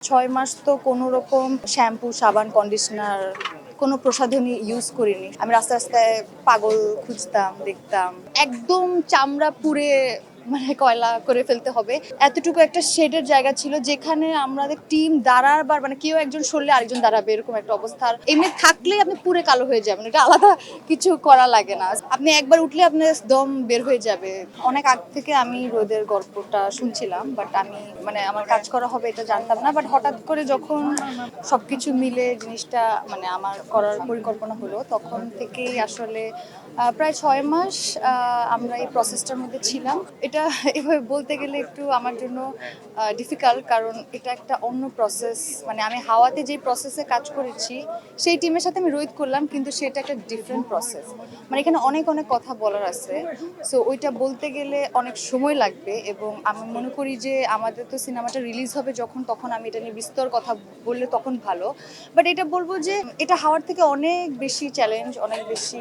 6 মাস তো কোনো রকম শ্যাম্পু, সাবান, কন্ডিশনার কোনো প্রসাধনী ইউজ করিনি। আমি রাস্তায়, রাস্তায় পাগল খুঁজতাম, দেখতাম। একদম চামড়া পুড়ে কয়লা করে ফেলতে হবে। এতটুকু একটা শেডের জায়গা ছিল যেখানে আমাদের টিম দাঁড়াবার কেউ একজন সরলে আরেকজন দাঁড়াবে এরকম একটা অবস্থা। এমনি থাকলেই আপনি পুড়ে কালো হয়ে যাবেন। এটা আলাদা কিছু করা লাগে না। আপনি একবার উঠলে আপনার দম বের হয়ে যাবে। অনেক আগ থেকে আমি রোদের গল্পটা শুনছিলাম, বাট আমি আমার কাজ করা হবে এটা জানতাম না। বাট হঠাৎ করে যখন সবকিছু মিলে জিনিসটা আমার করার পরিকল্পনা হলো, তখন থেকেই আসলে প্রায় 6 মাস আমরা এই প্রসেসটার মধ্যে ছিলাম। এটা এভাবে বলতে গেলে একটু আমার জন্য ডিফিকাল্ট, কারণ এটা একটা অন্য প্রসেস। আমি হাওয়াতে যে প্রসেসে কাজ করেছি সেই টিমের সাথে আমি রোহিত করলাম, কিন্তু সেটা একটা ডিফারেন্ট প্রসেস। এখানে অনেক অনেক কথা বলার আছে। সো ওইটা বলতে গেলে অনেক সময় লাগবে, এবং আমি মনে করি যে আমাদের তো সিনেমাটা রিলিজ হবে যখন, তখন আমি এটা নিয়ে বিস্তর কথা বললে তখন ভালো। বাট এটা বলবো যে এটা হাওয়ার থেকে অনেক বেশি চ্যালেঞ্জ, অনেক বেশি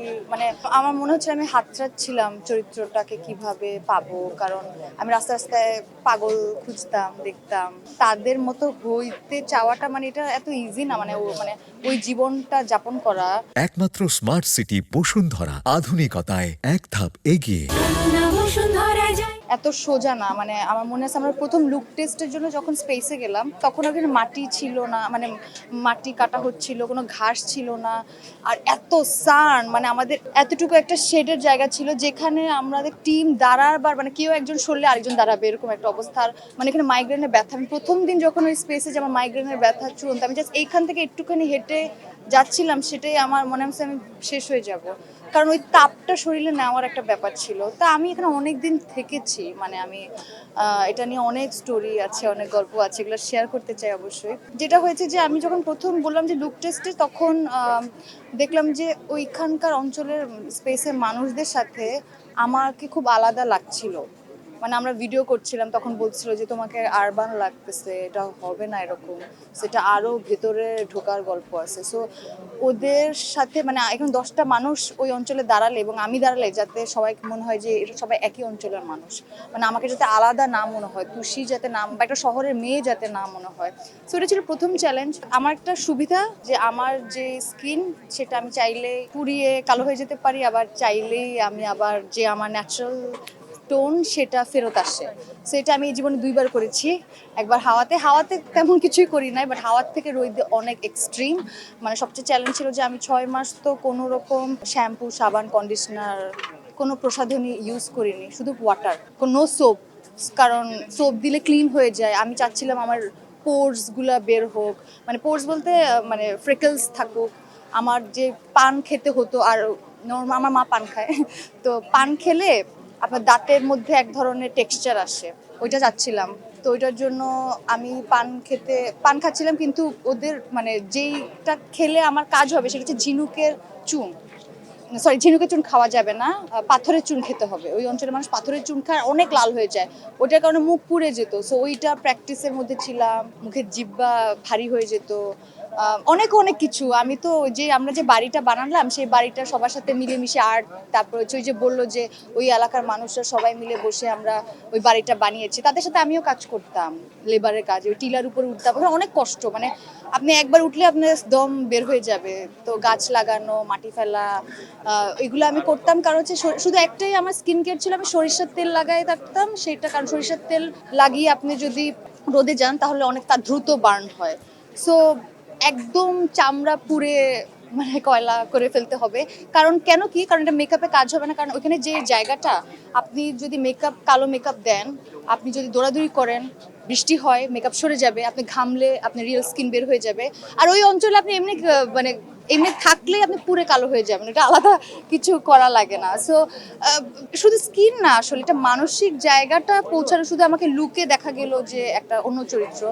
আমার মনে হচ্ছে আমি হাতড়াচ্ছিলাম চরিত্রটাকে কিভাবে পাবো, কারণ আমি রাস্তায় রাস্তায় পাগল খুঁজতাম, দেখতাম। তাদের মতো হইতে চাওয়াটা এটা এত ইজি না, ওই জীবনটা যাপন করা। একমাত্র স্মার্ট সিটি বসুন্ধরা, আধুনিকতায় এক ধাপ এগিয়ে। এত সোজা না। আমার মনে আছে আমরা প্রথম লুক টেস্টের জন্য যখন স্পেসে গেলাম, তখন ওখানে মাটি ছিল না, মাটি কাটা হচ্ছিল, কোনো ঘাস ছিল না। আর এত সান, আমাদের এতটুকু একটা শেডের জায়গা ছিল যেখানে আমাদের টিম দাঁড়াবার কেউ একজন সরলে আরেকজন দাঁড়াবে এরকম একটা অবস্থা। আর এখানে মাইগ্রেনের ব্যথা, আমি প্রথম দিন যখন ওই স্পেসে যে আমার মাইগ্রেনের ব্যথা চূড়ান্ত, আমি জাস্ট এইখান থেকে একটুখানি হেঁটে যাচ্ছিলাম, সেটাই আমার মনে হচ্ছে আমি শেষ হয়ে যাব, কারণ ওই তাপটা শরীরে নেওয়ার একটা ব্যাপার ছিল। তা আমি এখানে অনেক দিন থেকেছি, আমি এটা নিয়ে অনেক স্টোরি আছে, অনেক গল্প আছে, এগুলো শেয়ার করতে চাই অবশ্যই। যেটা হয়েছে যে আমি যখন প্রথম বললাম যে লুক টেস্টে, তখন দেখলাম যে ওইখানকার অঞ্চলের স্পেসের মানুষদের সাথে আমাকে খুব আলাদা লাগছিল। আমরা ভিডিও করছিলাম, তখন বলছিল যে তোমাকে আরবান লাগতেছে, এটা হবে না এরকম, সেটা আরো ভেতরে ঢোকার গল্প আছে। সো ওদের সাথে এখন 10টা মানুষ ওই অঞ্চলে দাঁড়ালে এবং আমি দাঁড়ালে, যাতে সবাই মনে হয় যে এটা সবাই একই অঞ্চলের মানুষ, আমাকে যাতে আলাদা না মনে হয়, খুশি যাতে নাম বা একটা শহরের মেয়ে যাতে না মনে হয়। সো এটা ছিল প্রথম চ্যালেঞ্জ। আমার একটা সুবিধা যে আমার যে স্কিন, সেটা আমি চাইলে পুড়িয়ে কালো হয়ে যেতে পারি, আবার চাইলেই আমি আবার যে আমার ন্যাচারাল টোন সেটা ফেরত আসে। সেটা আমি এই জীবনে 2বার করেছি। একবার হাওয়াতে তেমন কিছুই করি নাই, বাট হাওয়ার থেকে রোদে অনেক এক্সট্রিম। সবচেয়ে চ্যালেঞ্জ ছিল যে আমি 6 মাস তো কোনো রকম শ্যাম্পু, সাবান, কন্ডিশনার কোনো প্রসাধনী ইউজ করিনি, শুধু ওয়াটার, কোনো সোপ। কারণ সোপ দিলে ক্লিন হয়ে যায়, আমি চাচ্ছিলাম আমার পোর্সগুলা বের হোক, পোর্স বলতে ফ্রেকলস থাকুক। আমার যে পান খেতে হতো, আর নর্মাল আমার মা পান খায়, তো পান খেলে আপনার দাঁতের মধ্যে এক ধরনের টেক্সচার আসে, ওইটা চাচ্ছিলাম। তো ওইটার জন্য আমি পান খাচ্ছিলাম, কিন্তু ওদের যেইটা খেলে আমার কাজ হবে সেটা হচ্ছে ঝিনুকের চুন। ঝিনুকের চুন খাওয়া যাবে না, পাথরের চুন খেতে হবে। ওই অঞ্চলের মানুষ পাথরের চুন খায়, অনেক লাল হয়ে যায়, ওইটার কারণে মুখ পুড়ে যেত। সো ওইটা প্র্যাকটিসের মধ্যে ছিলাম, মুখের জিহ্বা ভারী হয়ে যেত। অনেক অনেক কিছু। আমি তো আমরা যে বাড়িটা বানালাম, সেই বাড়িটা সবার সাথে মিলেমিশে আর্ট, তারপর ওই যে বললো যে ওই এলাকার মানুষরা সবাই মিলে বসে আমরা ওই বাড়িটা বানিয়েছি, তাদের সাথে আমিও কাজ করতাম, লেবারের কাজ, ওই টিলার উপরে উঠতাম। অনেক কষ্ট, আপনি একবার উঠলে আপনার দম বের হয়ে যাবে। তো গাছ লাগানো, মাটি ফেলা, এগুলো আমি করতাম। কারণ হচ্ছে শুধু একটাই আমার স্কিন কেয়ার ছিল, আমি সরিষার তেল লাগাই থাকতাম সেটা, কারণ সরিষার তেল লাগিয়ে আপনি যদি রোদে যান তাহলে অনেক তা দ্রুত বার্ন হয়। সো একদম চামড়া পুড়ে কয়লা করে ফেলতে হবে। কারণ কারণ এটা মেকআপে কাজ হবে না, কারণ ওইখানে যে জায়গাটা, আপনি যদি কালো মেকআপ দেন, আপনি যদি দৌড়াদৌড়ি করেন, বৃষ্টি হয়, মেকআপ সরে যাবে, আপনি ঘামলে আপনি রিয়েল স্কিন বের হয়ে যাবে। আর ওই অঞ্চলে আপনি এমনি থাকলে আপনি পুরো কালো হয়ে যাবেন, এটা আলাদা কিছু করা লাগে না। সো শুধু স্কিন না, আসলে এটা মানসিক জায়গাটা পৌঁছানো। শুধু আমাকে লুকে দেখা গেল যে একটা অন্য চরিত্র,